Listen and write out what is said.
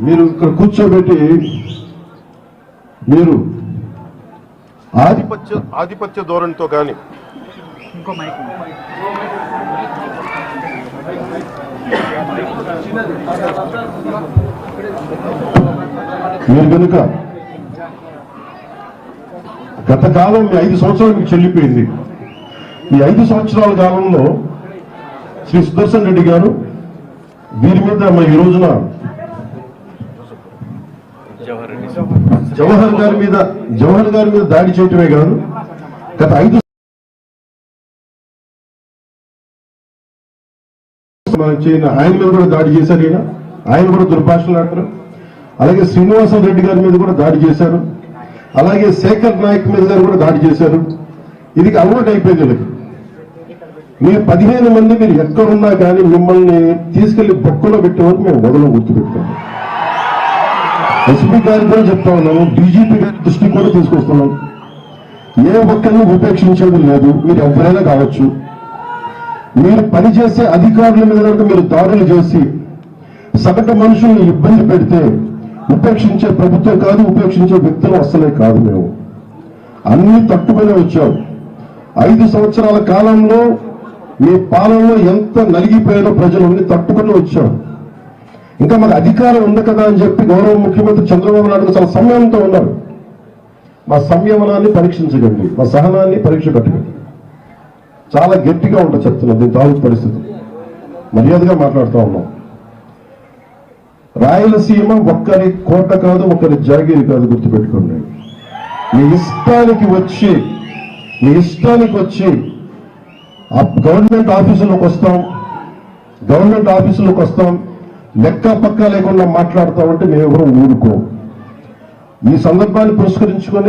మీరు ఇక్కడ కూర్చోబెట్టి మీరు ఆధిపత్య ధోరణితో కానీ మీరు కనుక గత కాలం మీ 5 సంవత్సరాలు మీకు చెల్లిపోయింది. ఈ 5 సంవత్సరాల కాలంలో శ్రీ సుదర్శన్ రెడ్డి గారు వీరి మీద ఈ రోజున జవహర్ గారి మీద దాడి చేయటమే కాదు, గత 5 ఆయన మీద కూడా దాడి చేశారు. ఆయన కూడా దుర్భాషలు ఆడతారు. అలాగే శ్రీనివాసన్ రెడ్డి గారి మీద కూడా దాడి చేశారు. అలాగే శేఖర్ నాయక్ మీద గారు కూడా దాడి చేశారు. ఇది అలవాటు అయిపోయింది వీళ్ళకి. మీరు 15 మంది మీరు ఎక్కడున్నా కానీ మిమ్మల్ని తీసుకెళ్లి బొక్కలో పెట్టే వరకు మేము వదలం గుర్తుపెట్టాము. ఎస్పీ గారికి కూడా చెప్తా ఉన్నాము, డీజీపీ గారి దృష్టికి కూడా తీసుకొస్తున్నాం. ఏ ఒక్కరిని ఉపేక్షించేది లేదు. మీరు ఎవరైనా కావచ్చు. మీరు పనిచేసే అధికారుల మీద కనుక మీరు దాడులు చేసి సగటు మనుషుల్ని ఇబ్బంది పెడితే ఉపేక్షించే ప్రభుత్వం కాదు, ఉపేక్షించే వ్యక్తులు అస్సలే కాదు. మేము అన్ని తట్టుకునే వచ్చాం. 5 సంవత్సరాల కాలంలో మీ పాలనలో ఎంత నలిగిపోయారో ప్రజలు అన్ని తట్టుకుని వచ్చాం. ఇంకా మాకు అధికారం ఉంది కదా అని చెప్పి గౌరవ ముఖ్యమంత్రి చంద్రబాబు నాయుడు చాలా సంయమనంతో ఉన్నారు. మా సంయమనాన్ని పరీక్షించకండి, మా సహనాన్ని పరీక్ష పెట్టకండి. చాలా గట్టిగా ఉంటుంది చెప్తున్నాం. దీని తాలూకు పరిస్థితి మర్యాదగా మాట్లాడుతూ ఉన్నాం. రాయలసీమ ఒక్కరి కోట కాదు, ఒకరి జాగీరి కాదు, గుర్తుపెట్టుకోండి. మీ ఇష్టానికి వచ్చి ఆ గవర్నమెంట్ ఆఫీసులోకి వస్తాం, లెక్క పక్క లేకుండా మాట్లాడతామంటే మేము ఎవరు ఊరుకోం. ఈ సందర్భాన్ని పురస్కరించుకొని